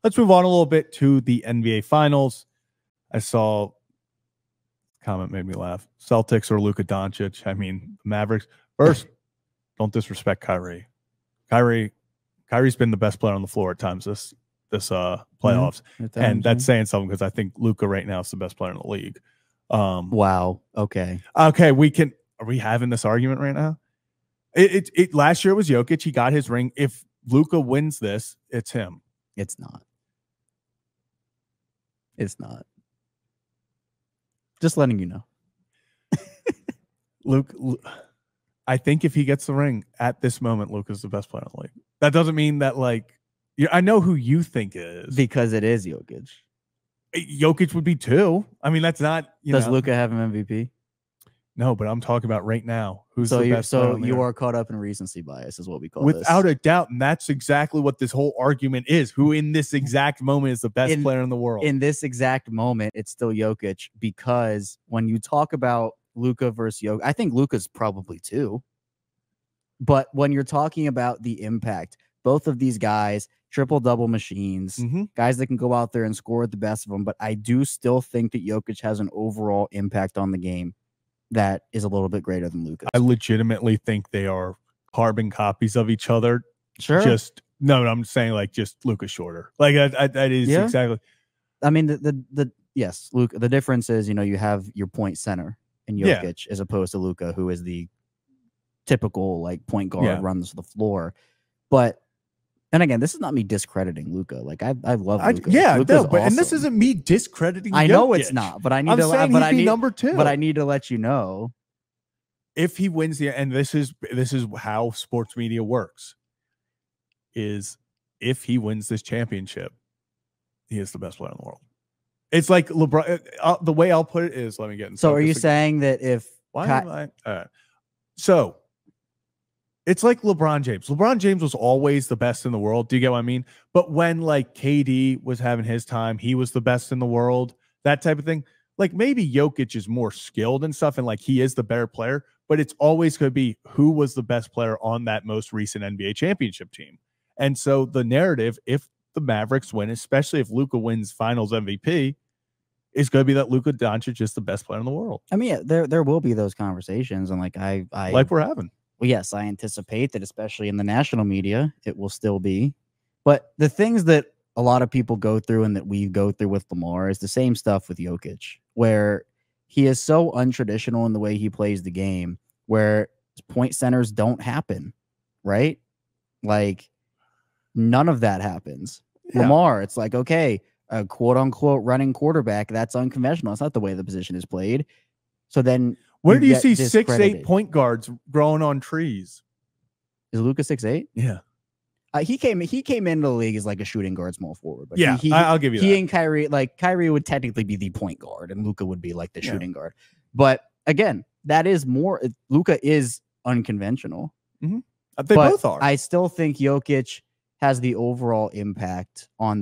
let's move on a little bit to the NBA Finals. I saw a comment made me laugh. Celtics or Luka Doncic. I mean, Mavericks. First, don't disrespect Kyrie. Kyrie's been the best player on the floor at times this playoffs, and that's saying something because I think Luka right now is the best player in the league. Wow. Okay. Are we having this argument right now? It last year was Jokic. He got his ring. If Luka wins this, it's him. It's not. It's not. Just letting you know. Luke, I think if he gets the ring at this moment, Luka's the best player in the league. That doesn't mean that I know who you think it is because it is Jokic. Jokic would be too. I mean, that's not. Does Luka have an MVP? No, but I'm talking about right now. Who's the best? So you are caught up in recency bias, is what we call without a doubt, and that's exactly what this whole argument is. Who in this exact moment is the best player in the world? In this exact moment, it's still Jokic, because when you talk about Luka versus Jokic, I think Luka's probably two. But when you're talking about the impact, both of these guys, triple-double machines, guys that can go out there and score at the best of them. But I do still think that Jokic has an overall impact on the game that is a little bit greater than Luka. I legitimately think they are carbon copies of each other. Sure. I'm saying just Luka's shorter. That is exactly. I mean, yes, Luka. The difference is, you have your point center in Jokic as opposed to Luka, who is the typical point guard, runs the floor. But and again, this is not me discrediting Luka. I love Luka. Awesome. And this isn't me discrediting. I know it's not, but I need number two. But I need to let you know, if he wins and this is how sports media works, is if he wins this championship, he is the best player in the world. It's like LeBron. The way I'll put it is, let me get in. So are you saying that if all right. So it's like LeBron James. LeBron James was always the best in the world. Do you get what I mean? But when KD was having his time, he was the best in the world, that type of thing. Maybe Jokic is more skilled and stuff, and he is the better player, but it's always going to be who was the best player on that most recent NBA championship team. And so the narrative, if the Mavericks win, especially if Luka wins finals MVP, is going to be that Luka Doncic is the best player in the world. I mean, there will be those conversations, and I we're having. Well, yes, I anticipate that, especially in the national media, it will still be. But the things that a lot of people go through and that we go through with Lamar is the same stuff with Jokic, where he is so untraditional in the way he plays the game, where point centers don't happen, right? None of that happens. Yeah. Lamar, it's okay, a quote-unquote running quarterback, that's unconventional. That's not the way the position is played. So then where do you see 6'8" point guards growing on trees? Is Luka 6'8"? Yeah. He came into the league as a shooting guard, small forward. But I'll give you that. He and Kyrie would technically be the point guard, and Luka would be the shooting guard. But again, that is more. Luka is unconventional. They both are. I still think Jokic has the overall impact on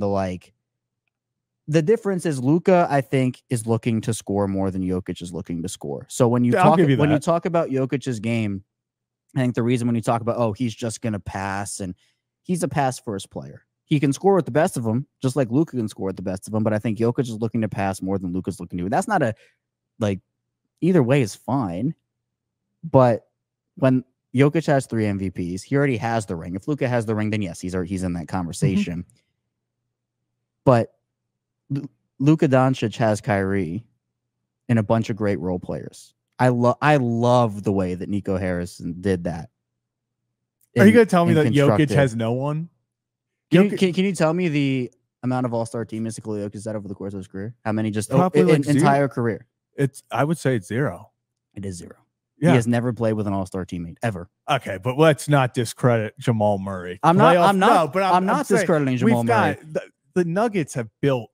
the difference is Luka, I think, is looking to score more than Jokic is looking to score. So when you talk about Jokic's game, I think the reason when you talk about, he's just going to pass, and he's a pass first player. He can score with the best of them, just like Luka can score with the best of them. But I think Jokic is looking to pass more than Luka's looking to. That's not either way is fine. But when Jokic has 3 MVPs, he already has the ring. If Luka has the ring, then yes, he's in that conversation. But Luka Doncic has Kyrie and a bunch of great role players. I love the way that Nico Harrison did that. Are you going to tell me that Jokic has no one? Can you tell me the amount of all-star teammates Nikola Jokic has had over the course of his career? How many entire career? I would say it's 0. It is 0. Yeah. He has never played with an all-star teamate ever. Okay, but let's not discredit Jamal Murray. I'm not discrediting Jamal Murray. The Nuggets have built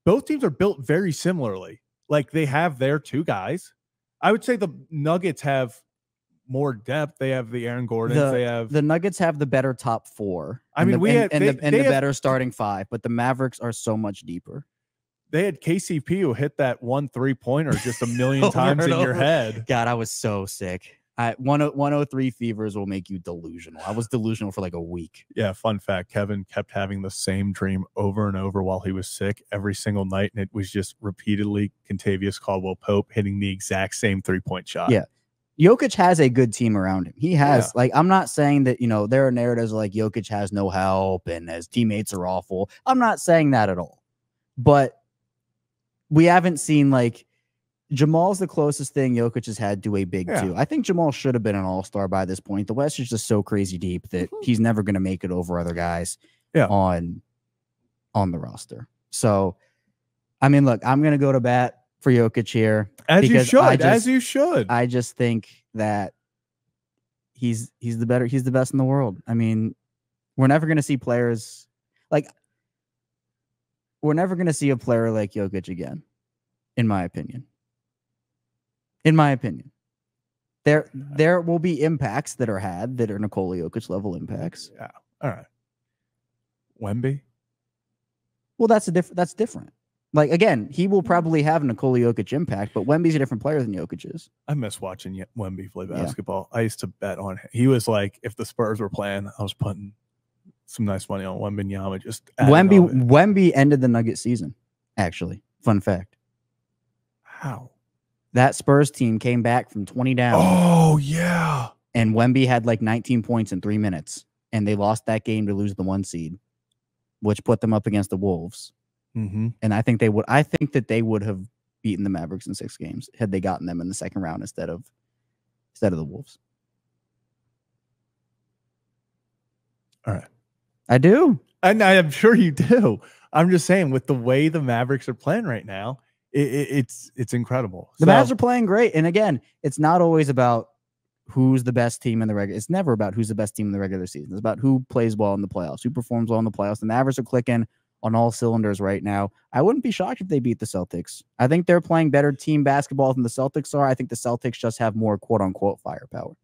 both teams are built very similarly. They have their 2 guys. I would say the Nuggets have more depth. They have the Aaron Gordons. The Nuggets have the better top 4. I mean, the better starting 5, but the Mavericks are so much deeper. They had KCP who hit that 1 3-pointer just a million times in your head. God, I was so sick. 103 fevers will make you delusional. I was delusional for like a week. Yeah, fun fact, Kevin kept having the same dream over and over while he was sick every single night, and it was just repeatedly Kentavious Caldwell-Pope hitting the exact same 3-point shot. Yeah. Jokic has a good team around him. He has, like, I'm not saying that, there are narratives like Jokic has no help and his teammates are awful. I'm not saying that at all. But we haven't seen, like, Jamal's the closest thing Jokic has had to a big two. I think Jamal should have been an all-star by this point. The West is just so crazy deep that he's never going to make it over other guys on the roster. So, I mean, look, I'm going to go to bat for Jokic here. As you should. I just think that he's the best in the world. I mean, we're never going to see players like we're never going to see a player like Jokic again, in my opinion. In my opinion, there will be impacts that are had that are Nikola Jokic level impacts. Yeah. All right. Wemby. Well, that's different. Like, again, he will probably have a Nikola Jokic impact, but Wemby's a different player than Jokic is. I miss watching Wemby play basketball. I used to bet on him. He was like, if the Spurs were playing, I was putting some nice money on Wembanyama. Wemby ended the Nugget season, actually. Fun fact. How? That Spurs team came back from 20 down. Oh, yeah. And Wemby had like 19 points in 3 minutes. And they lost that game to lose the 1 seed, which put them up against the Wolves. Mm-hmm. And I think that they would have beaten the Mavericks in 6 games had they gotten them in the second round instead of the Wolves. All right. I do. And I'm sure you do. I'm just saying, with the way the Mavericks are playing right now, it's incredible. The Mavs are playing great. And again, it's not always about who's the best team in the regular. It's never about who's the best team in the regular season. It's about who plays well in the playoffs, who performs well in the playoffs. The Mavericks are clicking on all cylinders right now. I wouldn't be shocked if they beat the Celtics. I think they're playing better team basketball than the Celtics are. I think the Celtics just have more quote unquote firepower.